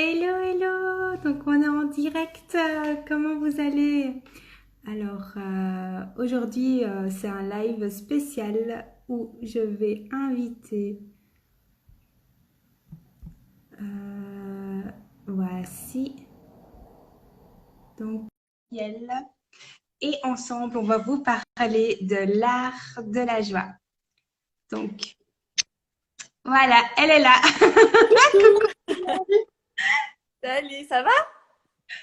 Hello, hello! Donc on est en direct. Comment vous allez? Alors aujourd'hui c'est un live spécial où je vais inviter. euh, Voici donc Ciel. Et ensemble on va vous parler de l'art de la joie. Donc voilà, elle est là. Coucou, Coucou. salut, ça va?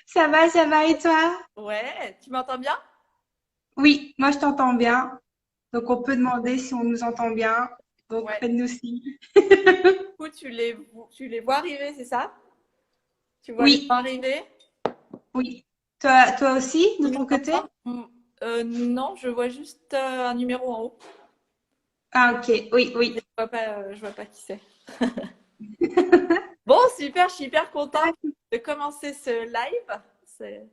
Ça va et toi? Ouais, tu m'entends bien? Oui, moi je t'entends bien. Donc on peut demander si on nous entend bien. Donc Ouais. faites-nous signe. Du coup, tu les vois arriver, c'est ça? Tu vois les gens Oui, arriver? oui. Toi aussi, de Tu ton m'entends côté? pas? Non, je vois juste un numéro en haut. Ah, ok. Oui, Je oui. vois pas, je vois pas qui c'est. Bon, super, je suis hyper contente de commencer ce live. C'est,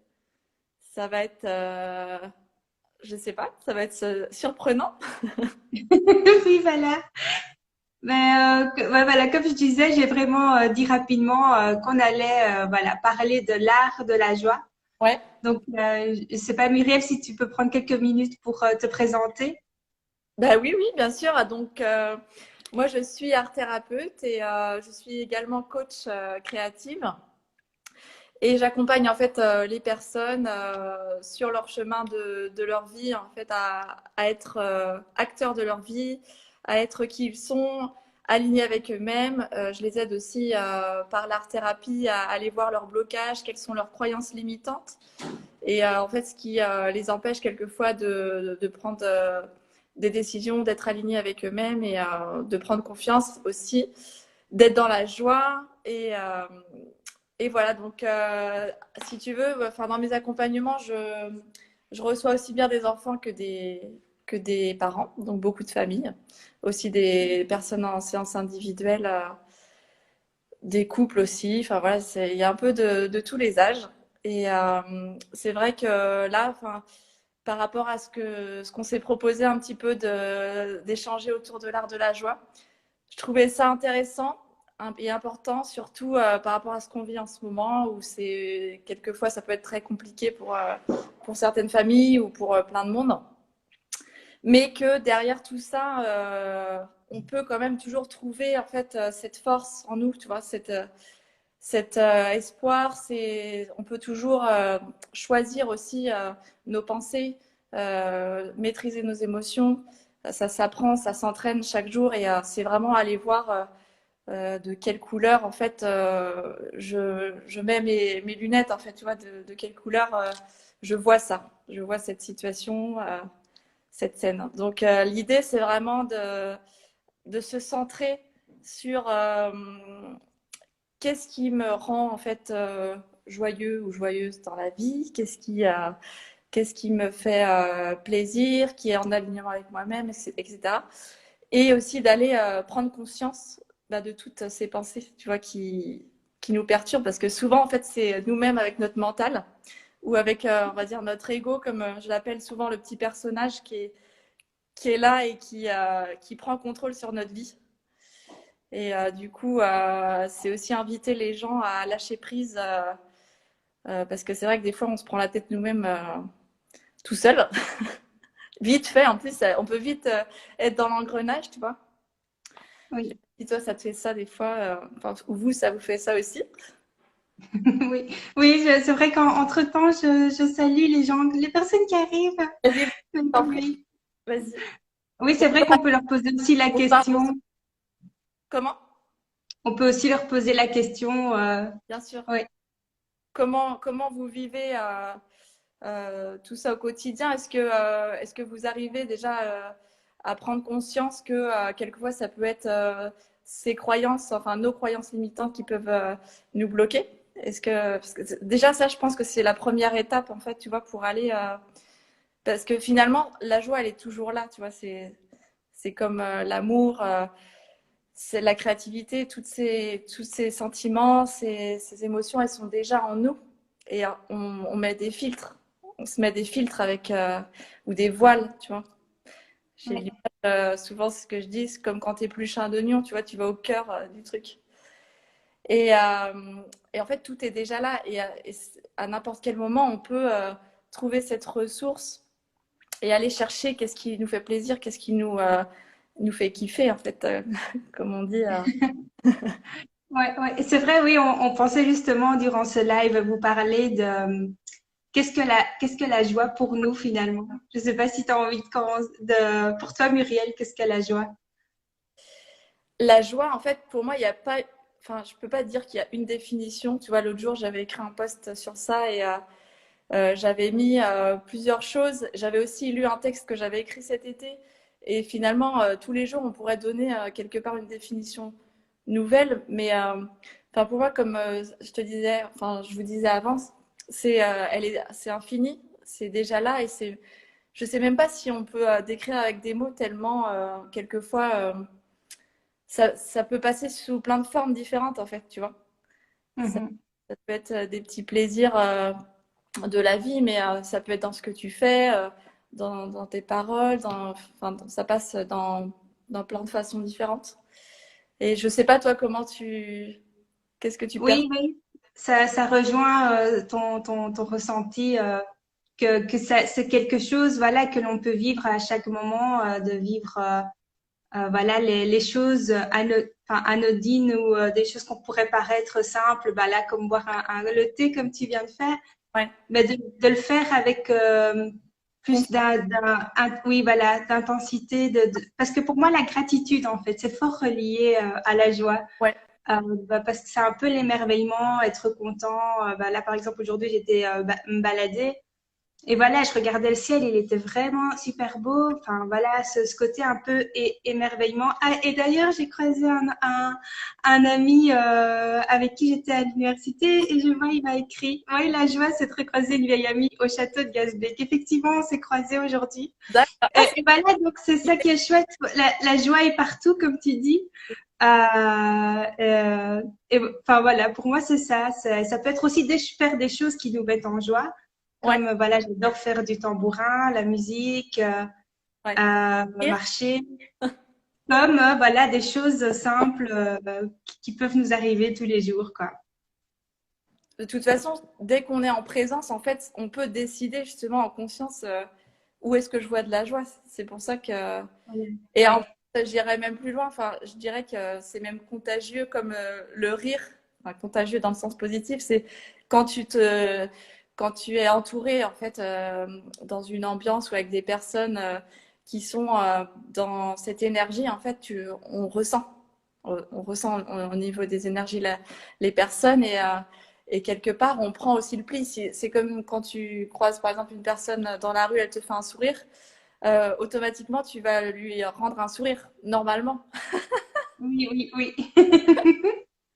Ça va être, je sais pas, ça va être surprenant. Oui, voilà. Mais ouais, voilà, comme je disais, j'ai vraiment dit rapidement qu'on allait voilà, parler de l'art de la joie. Ouais. Donc, je sais pas, Muriel, si tu peux prendre quelques minutes pour te présenter. Bah oui, oui, bien sûr. Donc, moi, je suis art thérapeute et je suis également coach créative. Et j'accompagne en fait les personnes sur leur chemin de leur vie, en fait, à être acteurs de leur vie, à être qui ils sont, alignés avec eux-mêmes. Je les aide aussi par l'art-thérapie à aller voir leurs blocages, quelles sont leurs croyances limitantes et en fait ce qui les empêche quelquefois de prendre des décisions, d'être alignés avec eux-mêmes et de prendre confiance aussi, d'être dans la joie et voilà, donc si tu veux, enfin, dans mes accompagnements, je reçois aussi bien des enfants que des parents, donc beaucoup de familles, aussi des personnes en séance individuelle, des couples aussi. Enfin voilà, il y a un peu de tous les âges. Et c'est vrai que là, enfin, par rapport à ce qu'on s'est proposé un petit peu d'échanger autour de l'art de la joie, je trouvais ça intéressant et important, surtout par rapport à ce qu'on vit en ce moment, où c'est quelquefois ça peut être très compliqué pour certaines familles ou pour plein de monde, mais que derrière tout ça, on peut quand même toujours trouver en fait cette force en nous, tu vois, cet espoir. On peut toujours choisir aussi nos pensées, maîtriser nos émotions. Ça s'apprend, ça s'entraîne chaque jour et c'est vraiment aller voir de quelle couleur en fait je mets mes lunettes en fait, tu vois, de quelle couleur je vois ça, je vois cette situation, cette scène. Donc l'idée c'est vraiment de se centrer sur qu'est-ce qui me rend en fait joyeux ou joyeuse dans la vie, qu'est-ce qui me fait plaisir, qui est en alignement avec moi-même, etc. Et aussi d'aller prendre conscience de toutes ces pensées, tu vois, qui nous perturbent, parce que souvent, en fait, c'est nous-mêmes avec notre mental ou avec, on va dire, notre ego, comme je l'appelle souvent, le petit personnage qui est là et qui prend contrôle sur notre vie. Et du coup, c'est aussi inviter les gens à lâcher prise, parce que c'est vrai que des fois, on se prend la tête nous-mêmes tout seul, vite fait. En plus, on peut vite être dans l'engrenage, tu vois. Oui, Si toi, ça te fait ça des fois, enfin, ou vous, ça vous fait ça aussi. oui, oui. C'est vrai qu'entre-temps, je salue les gens, les personnes qui arrivent. Vas-y, t'en prie, Oui, vas-y. oui, c'est vrai qu'on peut leur poser aussi la Bonsoir, bonsoir. question. Comment? On peut aussi leur poser la question. Bien sûr. Oui. Comment vous vivez tout ça au quotidien? Est-ce que vous arrivez déjà à prendre conscience que quelquefois ça peut être ces croyances, enfin nos croyances limitantes qui peuvent nous bloquer? Parce que déjà ça, je pense que c'est la première étape en fait, tu vois, pour aller parce que finalement la joie elle est toujours là, tu vois, c'est comme l'amour, c'est la créativité, tous ces sentiments, ces émotions, elles sont déjà en nous. Et on met des filtres. On se met des filtres avec, ou des voiles, tu vois. J'ai Oui. l'image, souvent, c'est ce que je dis, c'est comme quand tu épluches un oignon, tu vois, tu vas au cœur du truc. Et et en fait, tout est déjà là. Et à n'importe quel moment, on peut trouver cette ressource et aller chercher qu'est-ce qui nous fait plaisir, qu'est-ce qui nous fait kiffer, en fait, comme on dit. Ouais, ouais. Et c'est vrai, oui, on pensait justement durant ce live vous parler de qu'est-ce que la joie pour nous finalement. Je sais pas si tu as envie pour toi, Muriel, qu'est-ce que la joie? La joie, en fait, pour moi, il n'y a pas. Enfin, je peux pas dire qu'il y a une définition. Tu vois, l'autre jour, j'avais écrit un post sur ça et j'avais mis plusieurs choses. J'avais aussi lu un texte que j'avais écrit cet été. Et finalement, tous les jours, on pourrait donner quelque part une définition nouvelle. Mais enfin, pour moi, comme je te disais, enfin, je vous disais avant, c'est infini. C'est déjà là et je sais même pas si on peut décrire avec des mots tellement quelquefois ça peut passer sous plein de formes différentes en fait, tu vois. Ça, Mhm. ça peut être des petits plaisirs de la vie, mais ça peut être dans ce que tu fais, dans tes paroles, enfin, ça passe dans plein de façons différentes. Et je sais pas toi qu'est-ce que tu perçois? Oui, oui. Ça rejoint ton ressenti que ça, c'est quelque chose voilà que l'on peut vivre à chaque moment, de vivre voilà les choses enfin, anodines ou des choses qu'on pourrait paraître simples, bah là comme boire le thé comme tu viens de faire, Ouais, mais de le faire avec plus oui voilà d'intensité parce que pour moi la gratitude en fait c'est fort relié à la joie. ouais. Parce que c'est un peu l'émerveillement, être content. Bah, là, par exemple, aujourd'hui, j'étais me balader et voilà, je regardais le ciel, il était vraiment super beau. Enfin, voilà, ce côté un peu émerveillement. Ah, et d'ailleurs, j'ai croisé un ami avec qui j'étais à l'université et je vois, il m'a écrit, oui, la joie, c'est de recroiser une vieille amie au château de Gazbec. Effectivement, on s'est croisés aujourd'hui. D'accord. Ah, Et voilà, donc c'est ça qui est chouette. La joie est partout, comme tu dis. Et enfin voilà, pour moi c'est ça. Ça peut être aussi faire des choses qui nous mettent en joie, ouais, comme voilà, j'adore faire du tambourin, la musique, ouais. Rire. marcher, comme voilà des choses simples qui peuvent nous arriver tous les jours, quoi. De toute façon, dès qu'on est en présence, en fait, on peut décider justement en conscience où est-ce que je vois de la joie. C'est pour ça que et en Ouais. fait, j'irais même plus loin. Enfin, je dirais que c'est même contagieux comme le rire. Enfin, contagieux dans le sens positif, c'est quand quand tu es entouré en fait dans une ambiance ou avec des personnes qui sont dans cette énergie. En fait, on ressent, on ressent au niveau des énergies les personnes et quelque part, on prend aussi le pli. C'est comme quand tu croises par exemple une personne dans la rue, elle te fait un sourire automatiquement, tu vas lui rendre un sourire, normalement. Oui, oui, oui.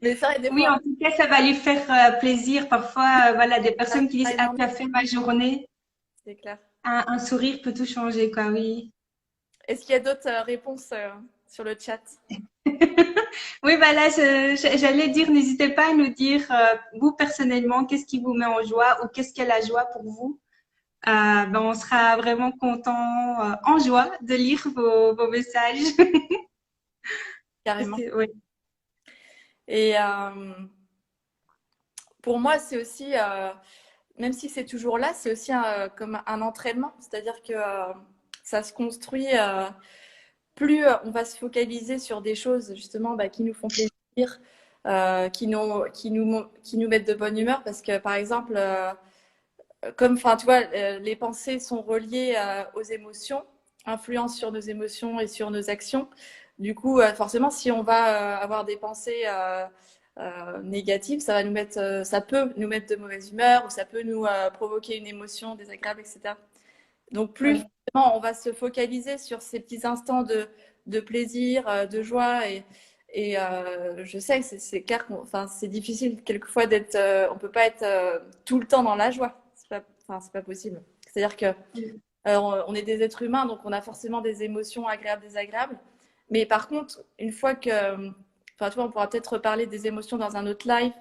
Mais ça, des Oui, fois, en tout cas, ça va lui faire plaisir. Parfois, voilà, des ça personnes qui disent, aide ah, énormément, tu as fait ma journée. c'est clair. Un sourire peut tout changer, quoi, oui. Est-ce qu'il y a d'autres réponses sur le chat? Oui, bah là, j'allais dire, n'hésitez pas à nous dire, vous personnellement, qu'est-ce qui vous met en joie ou qu'est-ce qu'est la joie pour vous. Ben, on sera vraiment content, en joie de lire vos messages. Carrément. Oui, Et pour moi, c'est aussi, même si c'est toujours là, c'est aussi comme un entraînement. C'est-à-dire que ça se construit, plus on va se focaliser sur des choses justement bah, qui nous font plaisir, qui nous mettent de bonne humeur. Parce que par exemple, comme, enfin, tu vois, les pensées sont reliées aux émotions, influencent sur nos émotions et sur nos actions. Du coup, forcément, si on va avoir des pensées négatives, ça peut nous mettre de mauvaise humeur ou ça peut nous provoquer une émotion désagréable, etc. Donc, plus oui, forcément, on va se focaliser sur ces petits instants de plaisir, de joie et je sais que c'est clair, enfin, c'est difficile quelquefois d'être, on peut pas être tout le temps dans la joie. Enfin, c'est pas possible. C'est-à-dire que oui, on est des êtres humains, donc on a forcément des émotions agréables, désagréables. Mais par contre, une fois que, enfin, tu vois, on pourra peut-être reparler des émotions dans un autre live.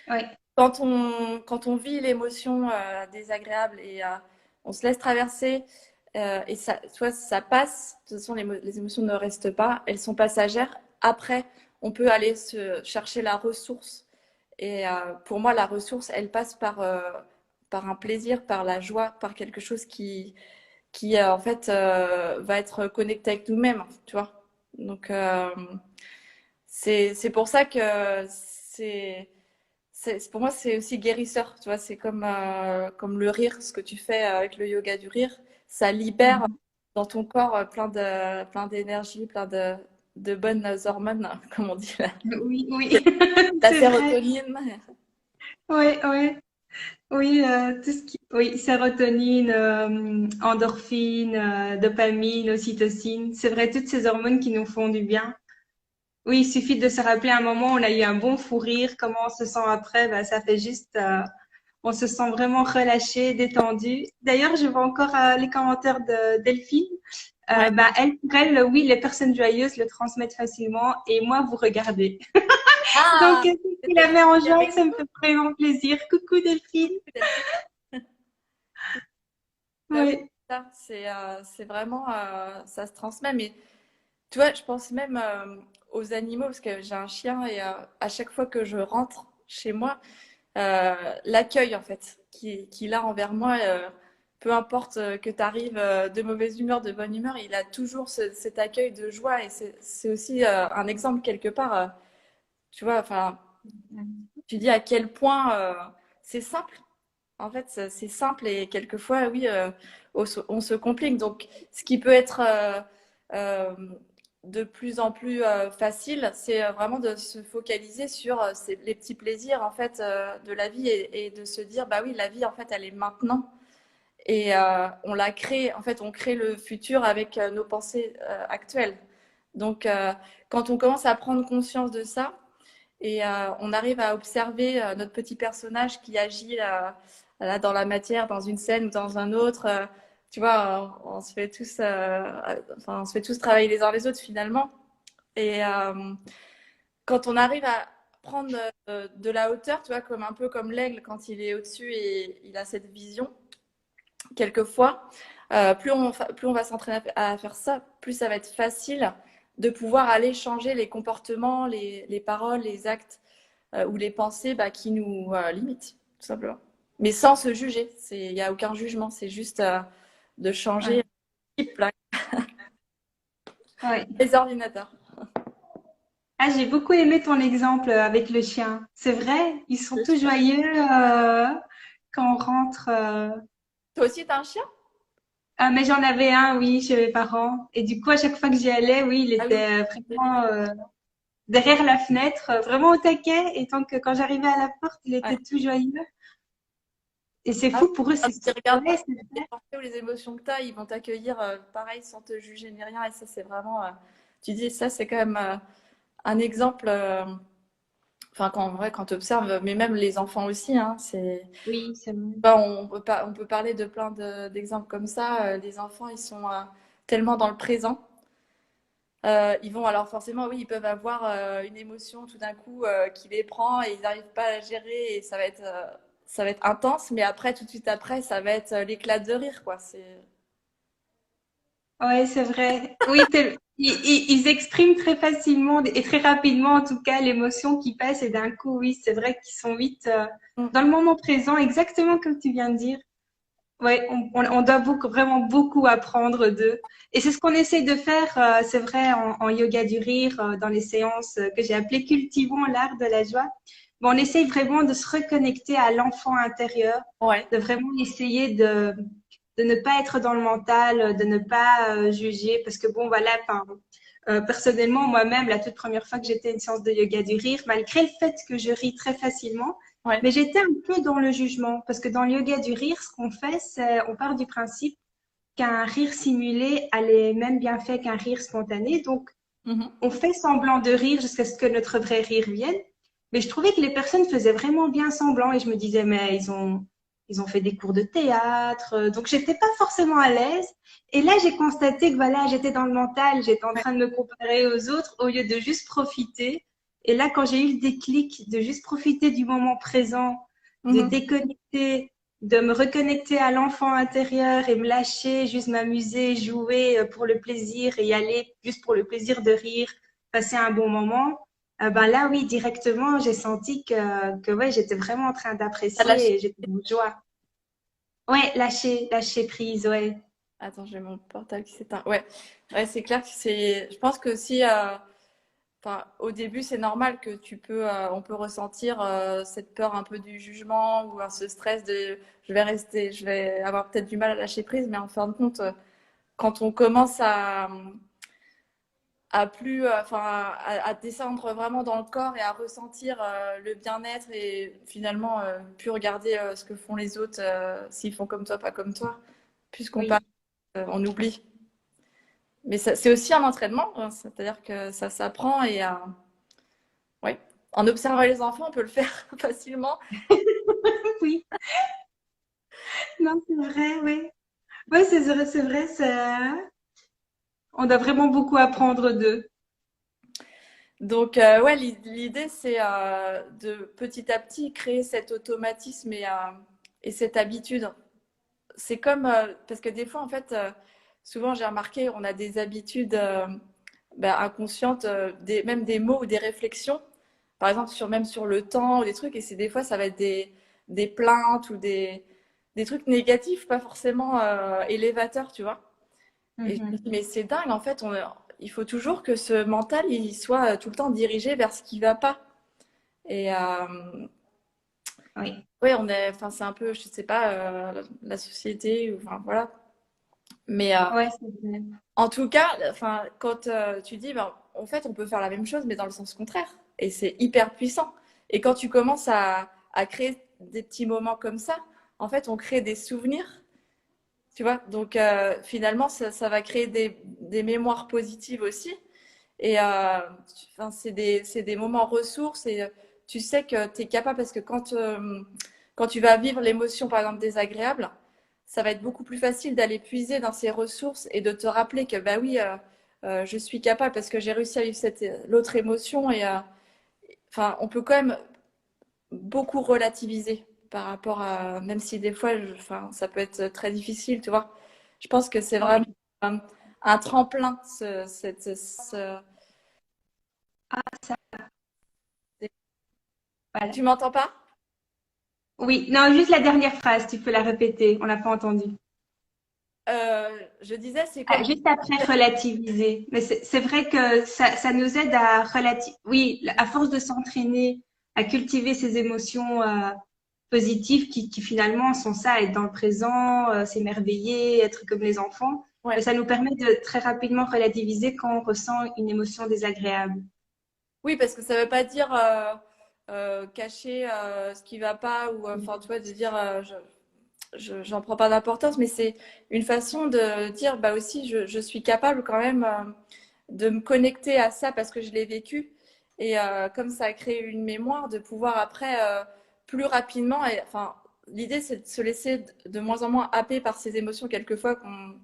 oui, Quand on vit l'émotion désagréable et on se laisse traverser et ça, soit ça passe, de toute façon les émotions ne restent pas, elles sont passagères. Après, on peut aller se chercher la ressource Et pour moi, la ressource, elle passe par un plaisir, par la joie, par quelque chose qui en fait, va être connecté avec nous-mêmes, tu vois. Donc, c'est pour ça que pour moi, c'est aussi guérisseur, tu vois. C'est comme le rire, ce que tu fais avec le yoga du rire. Ça libère Mhm. dans ton corps plein d'énergie, de bonnes hormones, comme on dit là. Oui, oui, La c'est vrai. sérotonine. Oui, oui. Oui, tout ce qui... oui, sérotonine, endorphine, dopamine, ocytocine. C'est vrai, toutes ces hormones qui nous font du bien. Oui, il suffit de se rappeler un moment où on a eu un bon fou rire, comment on se sent après, bah, ça fait juste, on se sent vraiment relâché, détendu. D'ailleurs, je vois encore les commentaires de Delphine. Ouais. Bah, elle, pour elle, oui, les personnes joyeuses le transmettent facilement et moi, vous regardez. Donc, Ah, si c'est la met en joie, avec ça me fait vraiment plaisir. Coucou Delphine. Delphine. Bah oui, Oui. ça, c'est vraiment, ça se transmet. Mais tu vois, je pense même aux animaux, parce que j'ai un chien et à chaque fois que je rentre chez moi, l'accueil en fait qu'il a envers moi, peu importe que tu arrives de mauvaise humeur, de bonne humeur, il a toujours cet accueil de joie et c'est aussi un exemple quelque part, tu vois, enfin, tu dis à quel point c'est simple. En fait, c'est simple et quelquefois, oui, on se complique. Donc, ce qui peut être euh, de plus en plus facile, c'est vraiment de se focaliser sur les petits plaisirs en fait de la vie et de se dire, bah oui, la vie en fait, elle est maintenant et on la crée. En fait, on crée le futur avec nos pensées actuelles. Donc, quand on commence à prendre conscience de ça, et on arrive à observer notre petit personnage qui agit là, dans la matière, dans une scène ou dans un autre. Tu vois, on se fait tous, enfin, on se fait tous travailler les uns les autres finalement. Et quand on arrive à prendre de la hauteur, tu vois, comme un peu comme l'aigle quand il est au-dessus et il a cette vision, quelquefois, plus on va s'entraîner à faire ça, plus ça va être facile de pouvoir aller changer les comportements, les paroles, les actes ou les pensées bah, qui nous limitent, tout simplement. Mais sans se juger. Il n'y a aucun jugement. C'est juste de changer Ouais. un type, là, Ouais. les ordinateurs. Ah, j'ai beaucoup aimé ton exemple avec le chien. C'est vrai, ils sont Le tous chien. joyeux quand on rentre. Toi aussi, t'as un chien? Ah, mais j'en avais un, oui, chez mes parents. Et du coup, à chaque fois que j'y allais, oui, il Ah oui, était c'est vraiment mignon. derrière la fenêtre, vraiment au taquet. Et tant que quand j'arrivais à la porte, il Ouais. était tout joyeux. Et c'est Ah oui, fou pour eux, quand c'est ils regardent pas ouais, c'est les pensées ou les émotions que tu as, ils vont t'accueillir pareil sans te juger ni rien. Et ça, c'est vraiment. Tu dis, ça, c'est quand même un exemple. Enfin, quand, en vrai, quand tu observes, mais même les enfants aussi, hein, c'est. oui, c'est vrai. Bah, on peut parler de plein d'exemples comme ça. Les enfants, ils sont tellement dans le présent. Ils vont, alors forcément, oui, ils peuvent avoir une émotion tout d'un coup qui les prend et ils n'arrivent pas à la gérer et ça va être intense. Mais après, tout de suite après, ça va être l'éclat de rire, quoi. Ouais, c'est vrai. Oui, ils expriment très facilement et très rapidement, en tout cas, l'émotion qui passe. Et d'un coup, oui, c'est vrai qu'ils sont vite Mm. dans le moment présent, exactement comme tu viens de dire. Ouais, on doit beaucoup, vraiment beaucoup apprendre d'eux. Et c'est ce qu'on essaie de faire, c'est vrai, en yoga du rire, dans les séances que j'ai appelées Cultivons l'art de la joie. Bon, on essaye vraiment de se reconnecter à l'enfant intérieur, Ouais. de vraiment essayer de ne pas être dans le mental, de ne pas juger, parce que bon, voilà, enfin, personnellement, moi-même, la toute première fois que j'étais à une séance de yoga du rire, malgré le fait que je ris très facilement, Ouais. mais j'étais un peu dans le jugement, parce que dans le yoga du rire, ce qu'on fait, c'est on part du principe qu'un rire simulé a les mêmes bienfaits qu'un rire spontané. Donc, Mhm. on fait semblant de rire jusqu'à ce que notre vrai rire vienne. Mais je trouvais que les personnes faisaient vraiment bien semblant et je me disais, mais ils ont fait des cours de théâtre. Donc, j'étais pas forcément à l'aise. Et là, j'ai constaté que voilà, j'étais dans le mental, j'étais en Ouais. train de me comparer aux autres au lieu de juste profiter. Et là, quand j'ai eu le déclic de juste profiter du moment présent, de Mhm. déconnecter, de me reconnecter à l'enfant intérieur et me lâcher, juste m'amuser, jouer pour le plaisir et y aller juste pour le plaisir de rire, passer un bon moment. Ben là, oui, directement, j'ai senti que ouais, j'étais vraiment en train T'as lâché. d'apprécier et j'étais en joie. Ouais, lâcher prise, ouais. Attends, j'ai mon portable qui s'éteint. Ouais, ouais, c'est clair que c'est. Je pense que si, enfin, au début, c'est normal que on peut ressentir cette peur un peu du jugement ou ce stress de, je vais avoir peut-être du mal à lâcher prise, mais en fin de compte, quand on commence à plus, enfin, à descendre vraiment dans le corps et à ressentir le bien-être et finalement plus regarder ce que font les autres, s'ils font comme toi, pas comme toi, puisqu'on parle, Oui, on oublie. Mais c'est aussi un entraînement, hein, c'est-à-dire que ça s'apprend et ouais. En observant les enfants, on peut le faire facilement. oui. Non, c'est vrai, oui. Ouais, c'est vrai, on a vraiment beaucoup à apprendre d'eux. Donc, ouais, l'idée, c'est de petit à petit créer cet automatisme et cette habitude. C'est comme, parce que des fois, en fait, souvent, j'ai remarqué, on a des habitudes inconscientes, même des mots ou des réflexions, par exemple, même sur le temps ou des trucs, et c'est des fois, ça va être des plaintes ou des trucs négatifs, pas forcément élévateurs, tu vois. Et je me Mhm. dis, mais c'est dingue, en fait, il faut toujours que ce mental, il soit tout le temps dirigé vers ce qui va pas. Et Oui, ouais, enfin, c'est un peu, je sais pas, la société, enfin, voilà. Mais ouais, c'est vrai. en tout cas, enfin, quand tu dis, ben, en fait, on peut faire la même chose, mais dans le sens contraire. Et c'est hyper puissant. Et quand tu commences à créer des petits moments comme ça, en fait, on crée des souvenirs, tu vois. Donc, finalement, ça va créer des mémoires positives aussi. Et enfin, c'est des moments ressources et tu sais que tu es capable parce que quand tu vas vivre l'émotion, par exemple, désagréable, ça va être beaucoup plus facile d'aller puiser dans ces ressources et de te rappeler que, bah oui, je suis capable parce que j'ai réussi à vivre l'autre émotion et enfin, on peut quand même beaucoup relativiser par rapport à, même si des fois, enfin, ça peut être très difficile, tu vois. Je pense que c'est vraiment Oui. un, un tremplin, Ah, ça, voilà. Tu m'entends pas? Oui, non, juste la dernière phrase, tu peux la répéter, on l'a pas entendue. Je disais, c'est Ah, comme. juste après, relativiser. Mais c'est vrai que ça nous aide à relativiser. Oui, à force de s'entraîner, à cultiver ces émotions positives qui finalement sont ça, être dans le présent, s'émerveiller, être comme les enfants. Mais Ouais. ça nous permet de très rapidement relativiser quand on ressent une émotion désagréable. Oui, parce que ça veut pas dire cacher ce qui va pas ou enfin tu vois de dire j'en prends pas d'importance, mais c'est une façon de dire bah aussi je suis capable quand même de me connecter à ça parce que je l'ai vécu et comme ça a créé une mémoire de pouvoir après plus rapidement et enfin l'idée c'est de se laisser de moins en moins happer par ces émotions quelquefois qu'on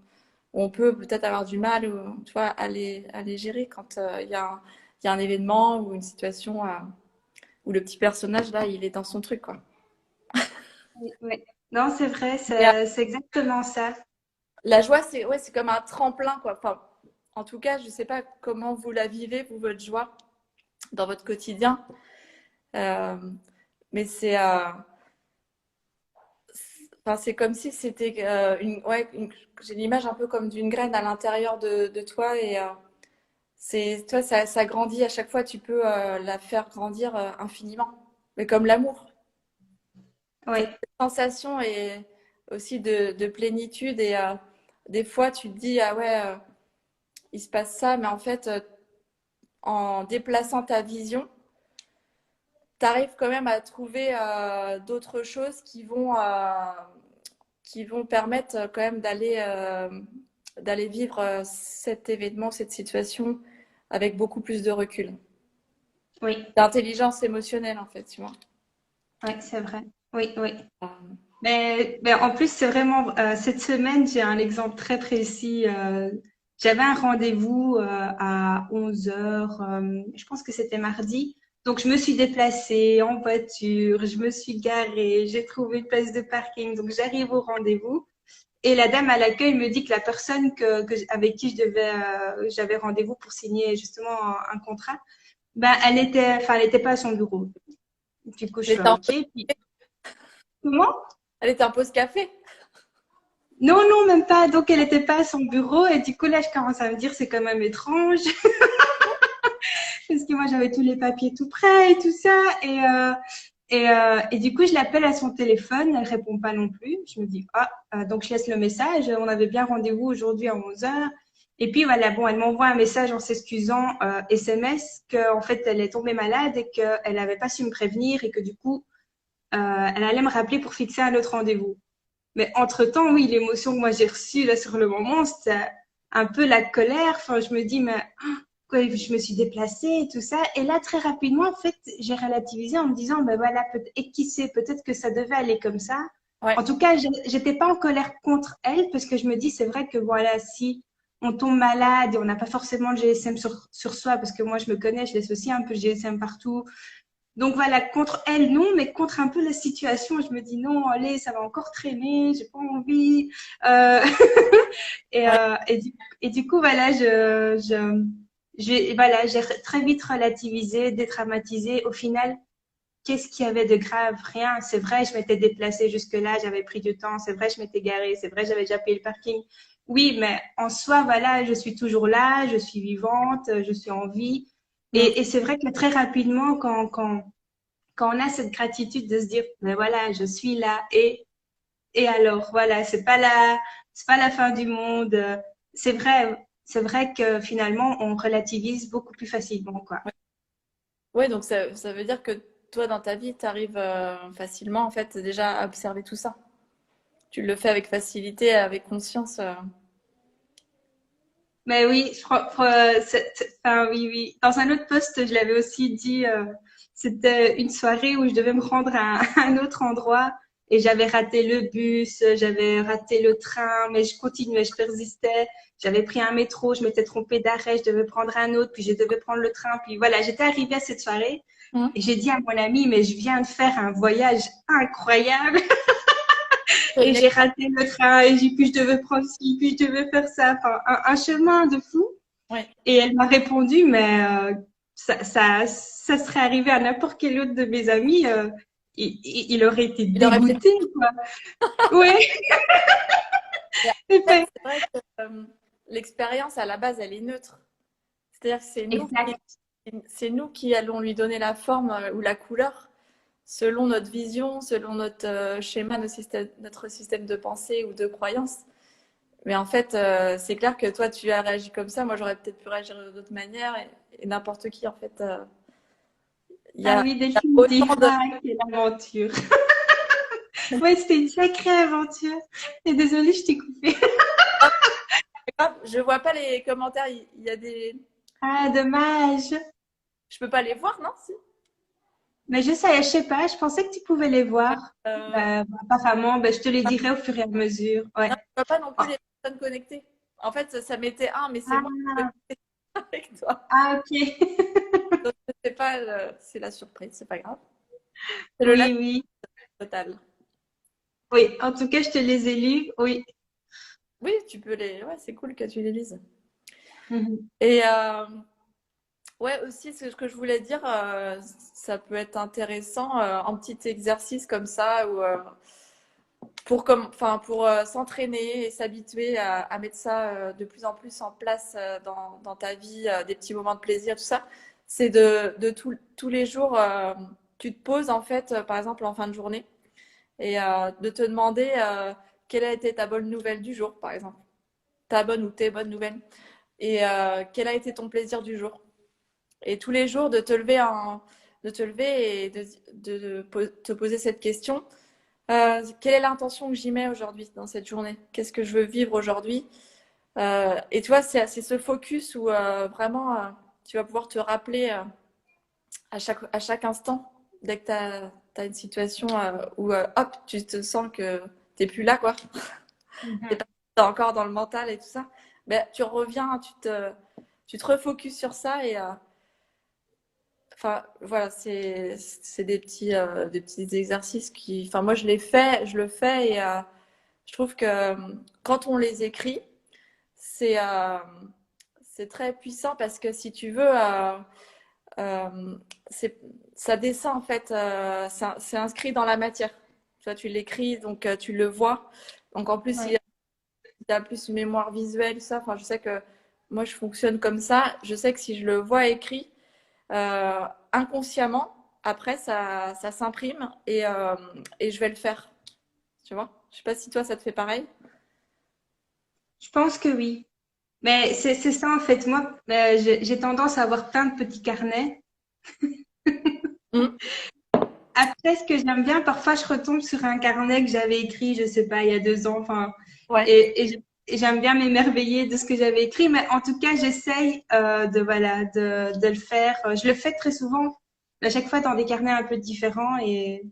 on peut peut-être avoir du mal ou, tu vois, à les gérer quand il y a un événement ou une situation où le petit personnage, là, il est dans son truc, quoi. Oui, oui. Non, c'est vrai, Mais, c'est exactement ça. la joie, c'est ouais, c'est comme un tremplin, quoi. Enfin, en tout cas, je sais pas comment vous la vivez, vous, votre joie, dans votre quotidien. Euh, mais enfin, c'est comme si c'était j'ai l'image un peu comme d'une graine à l'intérieur de toi et toi, ça grandit à chaque fois, tu peux la faire grandir infiniment. Mais comme l'amour. Oui, Cette sensation et aussi de plénitude et des fois tu te dis ah ouais il se passe ça mais en fait en déplaçant ta vision tu arrives quand même à trouver d'autres choses qui vont permettre quand même d'aller vivre cet événement, cette situation avec beaucoup plus de recul. oui, D'intelligence émotionnelle en fait, tu vois. oui, c'est vrai. Oui, oui. Euh, Mais en plus, c'est vraiment, cette semaine, j'ai un exemple très précis. J'avais un rendez-vous à 11 heures, je pense que c'était mardi. Donc, je me suis déplacée en voiture, je me suis garée, j'ai trouvé une place de parking. Donc, j'arrive au rendez-vous. Et la dame à l'accueil me dit que la personne avec qui j'avais rendez-vous pour signer justement un contrat, Ben, elle était pas à son bureau. Du coup, je Elle fais était en, OK. Puis, comment? elle était en pause café. Non, non, même pas. Donc, elle était pas à son bureau. Et du coup, là, je commence à me dire, c'est quand même étrange. Parce que moi, j'avais tous les papiers tout prêts et tout ça. Et du coup, je l'appelle à son téléphone. Elle répond pas non plus. Je me dis, ah, donc je laisse le message. On avait bien rendez-vous aujourd'hui à 11 heures. Et puis voilà, bon, elle m'envoie un message en s'excusant, SMS, qu'en fait, elle est tombée malade et qu'elle n'avait pas su me prévenir et que du coup, elle allait me rappeler pour fixer un autre rendez-vous. Mais entre-temps, oui, l'émotion que moi j'ai reçue là sur le moment, c'était un peu la colère. Enfin, je me dis, mais quoi, je me suis déplacée et tout ça. Et là, très rapidement, en fait, j'ai relativisé en me disant, ben voilà, et qui sait, peut-être que ça devait aller comme ça. Ouais. En tout cas, j'étais pas en colère contre elle parce que je me dis, c'est vrai que voilà, si on tombe malade et on n'a pas forcément le GSM sur soi, parce que moi, je me connais, je laisse aussi un peu le GSM partout. Donc voilà, contre elle, non, mais contre un peu la situation, je me dis non, allez, ça va encore traîner, j'ai pas envie. Euh, Ouais. et du coup, voilà, voilà, j'ai très vite relativisé, détraumatisé. Au final, qu'est-ce qu'il y avait de grave? Rien. C'est vrai, je m'étais déplacée jusque-là, j'avais pris du temps. C'est vrai, je m'étais garée. C'est vrai, j'avais déjà payé le parking. Oui, mais en soi, voilà, je suis toujours là, je suis vivante, je suis en vie. Mm. Et c'est vrai que très rapidement, quand on a cette gratitude de se dire, mais voilà, je suis là et alors, voilà, c'est pas la fin du monde. C'est vrai que finalement, on relativise beaucoup plus facilement, quoi. Ouais. Ouais, donc ça veut dire que toi, dans ta vie, tu arrives facilement, en fait, déjà à observer tout ça. Tu le fais avec facilité, avec conscience. Mais oui, enfin, oui, oui. Dans un autre post, je l'avais aussi dit, c'était une soirée où je devais me rendre à un autre endroit et j'avais raté le bus, j'avais raté le train, mais je continuais, je persistais. J'avais pris un métro, je m'étais trompée d'arrêt, je devais prendre un autre, puis je devais prendre le train. Puis voilà, j'étais arrivée à cette soirée Mm. et j'ai dit à mon ami, mais je viens de faire un voyage incroyable. Et j'ai raté le train et puis je devais prendre ci, puis je devais faire ça. Enfin, un chemin de fou. Ouais. Et elle m'a répondu, mais ça serait arrivé à n'importe quel autre de mes amis. Il aurait été Il aurait peut-être. dégoûté, quoi. Ouais, Mais c'est après, fait. c'est vrai que l'expérience, à la base, elle est neutre. C'est-à-dire que Exact. c'est nous qui allons lui donner la forme ou la couleur selon notre vision, selon notre schéma, notre système de pensée ou de croyance. Mais en fait, c'est clair que toi, tu as réagi comme ça. Moi, j'aurais peut-être pu réagir d'autre manière. Et n'importe qui, en fait, il y Ah a, oui, il y a autant de... définitivement. Ah, quelle aventure. Ouais, c'était une sacrée aventure. Et désolée, je t'ai coupé. Je vois pas les commentaires. Il y a des... Ah, dommage. Je peux pas les voir, non? Si. Mais je sais pas, je pensais que tu pouvais les voir. Apparemment, je te les dirai au fur et à mesure. Ouais. Non, je vois pas non Oh. plus les personnes connectées. En fait, ça mettait un, mais c'est moi qui Ah, suis connectée avec toi. ok. Donc, c'est pas c'est la surprise, c'est pas grave. C'est le lac Oui, oui. total. Oui, en tout cas, je te les ai lus. Oui. Oui, tu peux les. Ouais, c'est cool que tu les lises. Mhm. Et ouais, aussi, ce que je voulais dire, ça peut être intéressant, un petit exercice comme ça, ou enfin, pour s'entraîner et s'habituer à mettre ça de plus en plus en place dans ta vie, des petits moments de plaisir, tout ça. C'est tous les jours, tu te poses en fait, par exemple en fin de journée, et de te demander quelle a été ta bonne nouvelle du jour, par exemple, ta bonne ou tes bonnes nouvelles, et quel a été ton plaisir du jour. Et tous les jours, de te lever et te poser cette question. Quelle est l'intention que j'y mets aujourd'hui dans cette journée? Qu'est-ce que je veux vivre aujourd'hui? Et tu vois, c'est ce focus où vraiment tu vas pouvoir te rappeler à chaque instant, dès que tu as, une situation où hop, tu te sens que tu n'es plus là, quoi. Tu Mhm. es encore dans le mental et tout ça. Ben, tu reviens, tu te refocuses sur ça et enfin, voilà, c'est des petits exercices qui. Enfin, moi, je le fais et je trouve que quand on les écrit, c'est c'est très puissant parce que si tu veux, euh, ça descend en fait, c'est inscrit dans la matière. Tu vois, tu l'écris, donc tu le vois. Donc en plus, il Ouais. y a plus une mémoire visuelle, ça. Enfin, je sais que moi, je fonctionne comme ça. Je sais que si je le vois écrit, inconsciemment, après, ça s'imprime et je vais le faire. Tu vois? Je sais pas si toi, ça te fait pareil. Je pense que oui. Mais c'est ça en fait. Moi, j'ai tendance à avoir plein de petits carnets. Mm. Après, ce que j'aime bien, parfois, je retombe sur un carnet que j'avais écrit, je sais pas, il y a 2 ans. Enfin, Ouais. et j'aime bien m'émerveiller de ce que j'avais écrit. Mais en tout cas, j'essaye voilà, de le faire. Je le fais très souvent, à chaque fois dans des carnets un peu différents. Et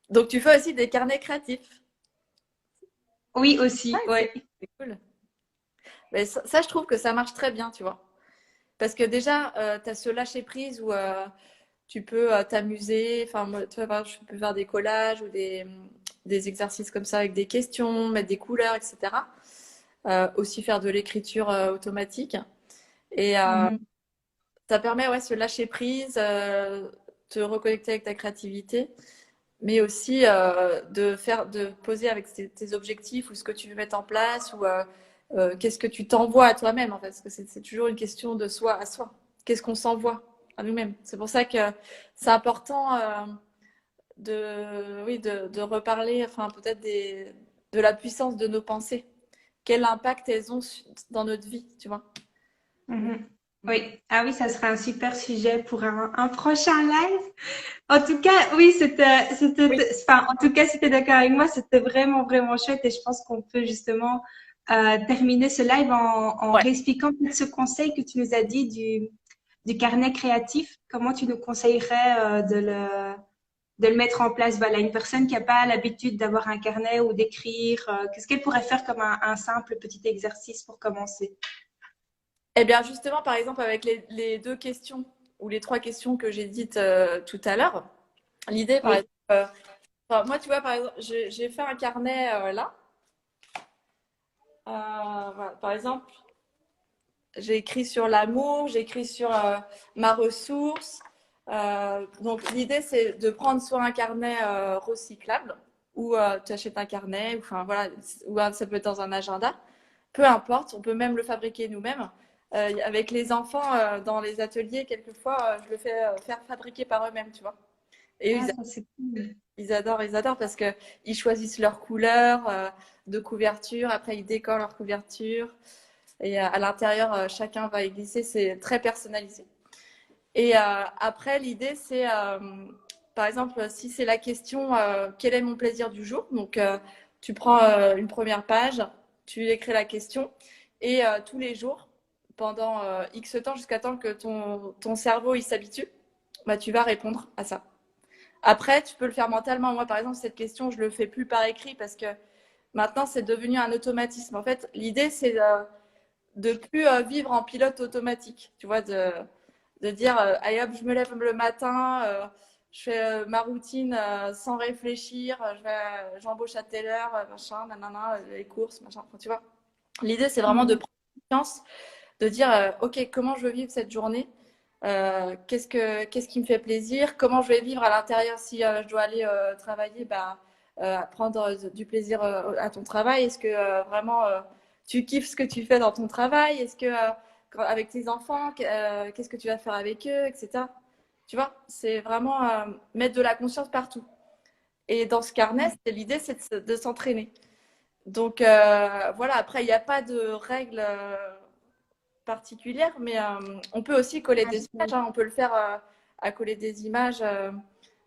Donc, tu fais aussi des carnets créatifs. oui, aussi, Ouais, oui. c'est cool. Mais ça, je trouve que ça marche très bien, tu vois. Parce que déjà, tu as ce lâcher prise où tu peux t'amuser. Enfin, moi, tu vois, par exemple, je peux faire des collages ou des exercices comme ça avec des questions, mettre des couleurs, etc. Aussi faire de l'écriture automatique. Et Mhm. ça permet, ouais, ce lâcher prise, te reconnecter avec ta créativité, mais aussi de poser avec tes objectifs ou ce que tu veux mettre en place ou qu'est-ce que tu t'envoies à toi-même, en fait, parce que c'est toujours une question de soi à soi. Qu'est-ce qu'on s'envoie à nous-mêmes? C'est pour ça que c'est important oui, de reparler, enfin, peut-être de la puissance de nos pensées. Quel impact elles ont dans notre vie, tu vois? Mhm. Oui, ah oui, ça sera un super sujet pour un prochain live. En tout cas, oui, Oui. enfin, en tout cas, si tu es d'accord avec moi, c'était vraiment, vraiment chouette et je pense qu'on peut justement terminer ce live en Ouais. réexpliquant tout ce conseil que tu nous as dit du carnet créatif. Comment tu nous conseillerais de le mettre en place? Voilà, une personne qui n'a pas l'habitude d'avoir un carnet ou d'écrire, qu'est-ce qu'elle pourrait faire comme un simple petit exercice pour commencer? Eh bien, justement, par exemple, avec les deux questions ou les trois questions que j'ai dites tout à l'heure, l'idée, par Oui. exemple, enfin, moi, tu vois, par exemple, j'ai fait un carnet là. Voilà, par exemple, j'ai écrit sur l'amour, j'ai écrit sur ma ressource. Donc, l'idée, c'est de prendre soit un carnet recyclable ou tu achètes un carnet, ou, enfin, voilà, ou ça peut être dans un agenda. Peu importe, on peut même le fabriquer nous-mêmes. Avec les enfants dans les ateliers, quelquefois, je le fais faire fabriquer par eux-mêmes, tu vois. Et eux, Ah, ça c'est cool. ils adorent parce que ils choisissent leur couleur de couverture. Après, ils décorent leur couverture. Et à l'intérieur, chacun va y glisser. C'est très personnalisé. Et après, l'idée, c'est, par exemple, si c'est la question quel est mon plaisir du jour? Donc, tu prends une première page, tu écris la question, et tous les jours, pendant X temps, jusqu'à temps que ton cerveau il s'habitue, bah, tu vas répondre à ça. Après, tu peux le faire mentalement. Moi, par exemple, cette question, je ne le fais plus par écrit parce que maintenant, c'est devenu un automatisme. En fait, l'idée, c'est de plus vivre en pilote automatique. Tu vois, de dire, allez hop, je me lève le matin, je fais ma routine sans réfléchir, j'embauche à telle heure, machin, nanana, les courses, machin. Enfin, tu vois, l'idée, c'est vraiment de Mhm. prendre conscience, de dire, OK, comment je veux vivre cette journée? Qu'est-ce qui me fait plaisir? Comment je vais vivre à l'intérieur si je dois aller travailler? Bah, prendre du plaisir à ton travail. Est-ce que vraiment tu kiffes ce que tu fais dans ton travail? Est-ce que avec tes enfants, qu'est-ce que tu vas faire avec eux, etc. Tu vois, c'est vraiment mettre de la conscience partout. Et dans ce carnet, l'idée, c'est de s'entraîner. Donc voilà, après, il n'y a pas de règles particulière, mais on peut aussi coller Ah, des images, chouette. hein. On peut le faire à coller des images,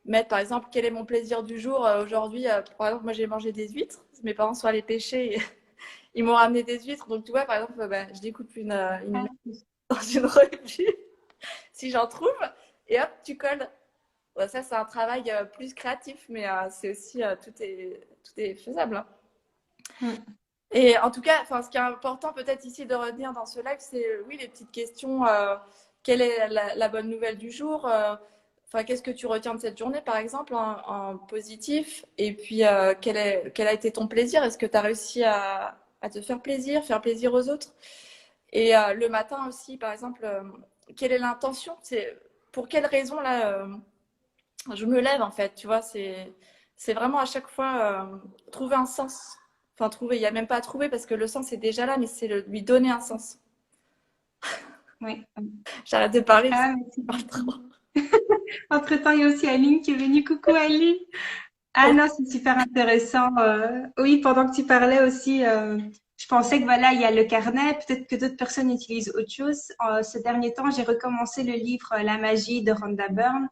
mettre par exemple quel est mon plaisir du jour aujourd'hui. Par exemple, moi j'ai mangé des huîtres, mes parents sont allés pêcher, et ils m'ont ramené des huîtres, donc tu vois, par exemple, bah, je découpe une Ah, image dans une revue, si j'en trouve, et hop, tu colles. Ouais, ça, c'est un travail plus créatif, mais c'est aussi, tout est faisable, hein. mm. Et en tout cas, enfin, ce qui est important peut-être ici de retenir dans ce live, c'est oui, les petites questions. Quelle est la bonne nouvelle du jour? Enfin, qu'est-ce que tu retiens de cette journée, par exemple, en positif? Et puis, quel a été ton plaisir? Est-ce que tu as réussi à te faire plaisir aux autres? Et le matin aussi, par exemple, quelle est l'intention? C'est pour quelle raison là je me lève en fait, tu vois, c'est vraiment à chaque fois trouver un sens. Enfin, trouver, il n'y a même pas à trouver parce que le sens est déjà là, mais c'est lui donner un sens. Oui. J'arrête de parler parce que Ah, je parle trop. merci. Entre-temps, il y a aussi Aline qui est venue. Coucou Aline. Ah Pour- non, c'est super intéressant. Oui, pendant que tu parlais aussi, je pensais que voilà, il y a le carnet. Peut-être que d'autres personnes utilisent autre chose. Ces derniers temps, j'ai recommencé le livre La magie de Rhonda Byrne.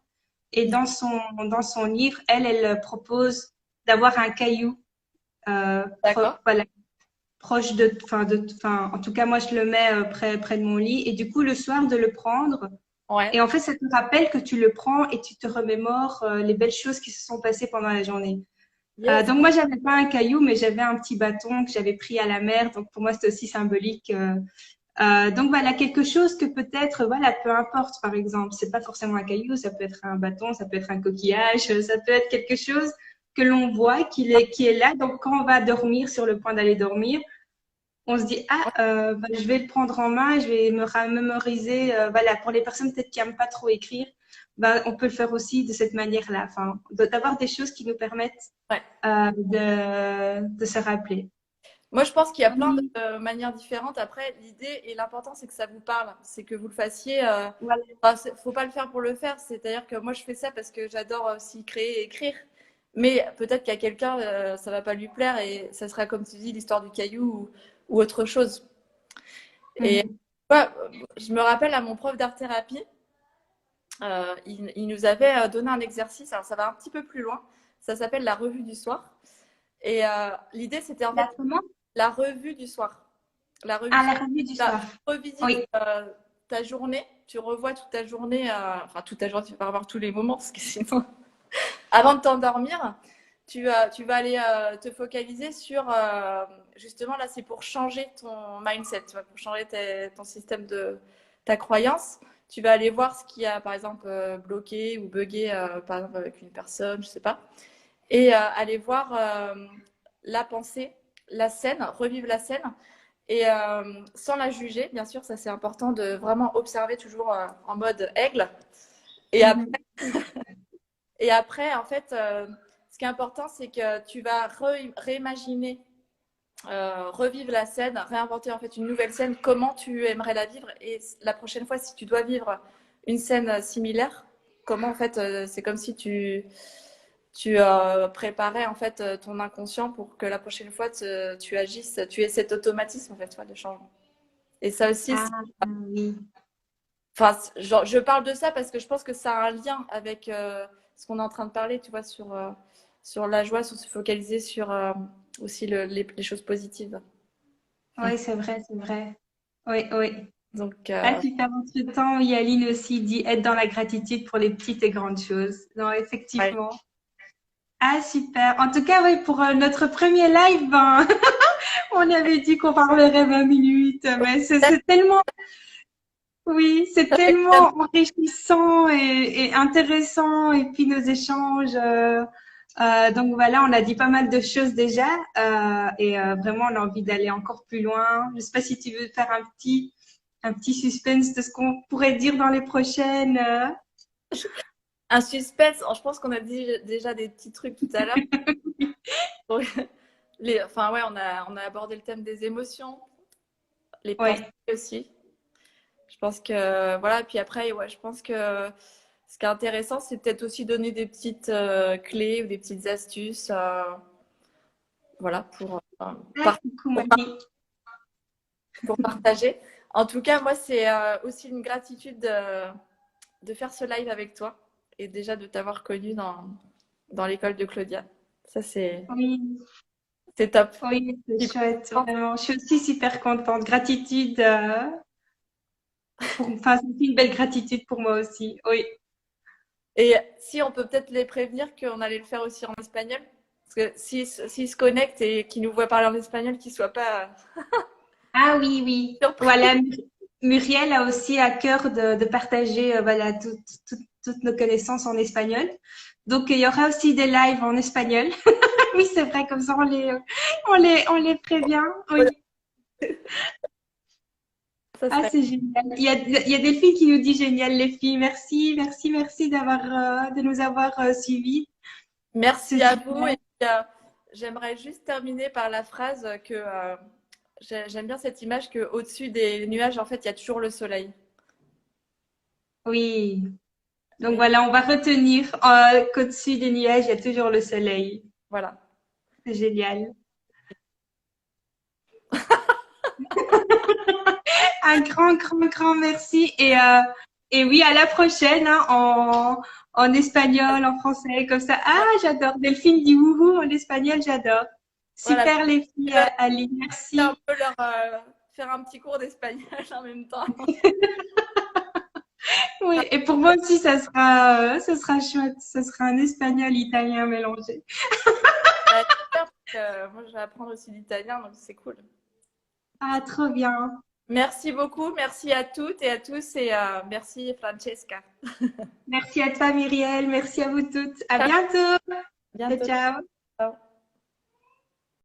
Et dans son livre, elle propose d'avoir un caillou, D'accord. voilà, proche enfin, en tout cas, moi, je le mets près de mon lit. Et du coup, le soir, de le prendre. Ouais. Et en fait, ça te rappelle que tu le prends et tu te remémores les belles choses qui se sont passées pendant la journée. Yes. Donc moi, j'avais pas un caillou, mais j'avais un petit bâton que j'avais pris à la mer. Donc pour moi, c'était aussi symbolique. Donc voilà, quelque chose que peut-être, voilà, peu importe, par exemple, c'est pas forcément un caillou, ça peut être un bâton, ça peut être un coquillage, ça peut être quelque chose que l'on voit, qui est là. Donc quand on va dormir, sur le point d'aller dormir, on se dit, ah, bah, je vais le prendre en main, je vais me mémoriser. Voilà, pour les personnes peut-être qui n'aiment pas trop écrire, bah, on peut le faire aussi de cette manière-là. Enfin, d'avoir des choses qui nous permettent Ouais. de se rappeler. Moi, je pense qu'il y a plein de Oui, manières différentes. Après, l'idée et l'important, c'est que ça vous parle. C'est que vous le fassiez. voilà. Enfin, faut pas le faire pour le faire. C'est-à-dire que moi, je fais ça parce que j'adore aussi créer et écrire. Mais peut-être qu'à quelqu'un, ça va pas lui plaire et ça sera, comme tu dis, l'histoire du caillou ou autre chose. Et Mhm. ouais, je me rappelle à mon prof d'art-thérapie, il nous avait donné un exercice. Alors, ça va un petit peu plus loin. Ça s'appelle la revue du soir. Et l'idée, c'était en fait Là, comment? la revue du soir. La revue du À soir. la revue du Tu soir. revisites Oui. ta journée, tu revois toute ta journée, enfin toute ta journée, tu vas pas revoir tous les moments parce que sinon, avant de t'endormir, tu vas aller te focaliser sur, justement là, c'est pour changer ton mindset, tu vois, pour changer ton système de ta croyance. Tu vas aller voir ce qui a, par exemple, bloqué ou bugué, par exemple, avec une personne, je sais pas, et aller voir la pensée, la scène, revivre la scène et sans la juger, bien sûr, ça c'est important de vraiment observer toujours en mode aigle. Et, Mhm. et après, en fait, ce qui est important, c'est que tu vas réimaginer, revivre la scène, réinventer en fait une nouvelle scène, comment tu aimerais la vivre. Et la prochaine fois, si tu dois vivre une scène similaire, comment en fait, c'est comme si tu préparais en fait ton inconscient pour que la prochaine fois tu agisses, tu aies cet automatisme en fait, de changement. Et ça aussi, Ah, oui. enfin, genre, je parle de ça parce que je pense que ça a un lien avec ce qu'on est en train de parler, tu vois, sur la joie, sur se focaliser sur aussi les choses positives. Oui, c'est vrai, c'est vrai. Oui, oui. Donc, Ah, super. Entre-temps, Yaline aussi dit être dans la gratitude pour les petites et grandes choses. Non, ouais. effectivement. Ah, super. En tout cas, oui, pour notre premier live, ben, on avait dit qu'on parlerait 20 minutes, mais c'est tellement, oui, c'est Ça fait quand même- tellement enrichissant et intéressant, et puis nos échanges. Donc voilà, on a dit pas mal de choses déjà, et vraiment, on a envie d'aller encore plus loin. Je sais pas si tu veux faire un petit suspense de ce qu'on pourrait dire dans les prochaines. un suspense. Je pense qu'on a dit déjà des petits trucs tout à l'heure. Enfin, ouais, on a abordé le thème des émotions, les pensées Ouais, aussi. Je pense que, voilà, et puis après, ouais, je pense que ce qui est intéressant, c'est peut-être aussi donner des petites clés ou des petites astuces, voilà, ah, coucou pour, Marie. pour partager. En tout cas, moi, c'est aussi une gratitude de faire ce live avec toi et déjà de t'avoir connu dans l'école de Claudia. Ça, Oui, c'est top. oui, c'est Et chouette, vraiment. Je suis aussi super contente. Gratitude, enfin, c'est une belle gratitude pour moi aussi. Oui. et si on peut peut-être les prévenir qu'on allait le faire aussi en espagnol, parce que s'ils se connectent et qu'ils nous voient parler en espagnol, qu'ils ne soient pas Ah oui, oui. surpris. Voilà, Muriel a aussi à cœur de partager voilà, toutes nos connaissances en espagnol. Donc, il y aura aussi des lives en espagnol. Oui, c'est vrai, comme ça, on les prévient. Oui. Ça Ah, serait. c'est génial. Il y a Delphine qui nous dit génial, les filles. Merci, merci, merci de nous avoir suivis. C'est Merci à vous. super. Et puis, j'aimerais juste terminer par la phrase que j'aime bien cette image que au-dessus des nuages, en fait, il y a toujours le soleil. Oui. Donc Et voilà, on va retenir qu'au-dessus des nuages, il y a toujours le soleil. voilà. C'est génial. Un grand, grand, grand merci. Et oui, à la prochaine, hein, en espagnol, en français, comme ça. Ah, j'adore. Delphine dit wouhou en espagnol, j'adore. Voilà. Super les filles, Ali. Un Merci. peu leur faire un petit cours d'espagnol en même temps. Oui, et pour moi aussi, ça sera chouette. Ça sera un espagnol italien mélangé. Bah, super, parce que moi, je vais apprendre aussi l'italien, donc c'est cool. Ah, trop bien. Merci beaucoup, merci à toutes et à tous et merci Francesca. Merci à toi, Myriel. Merci à vous toutes. À Ciao, bientôt. à Ciao, bientôt. ciao. Ciao.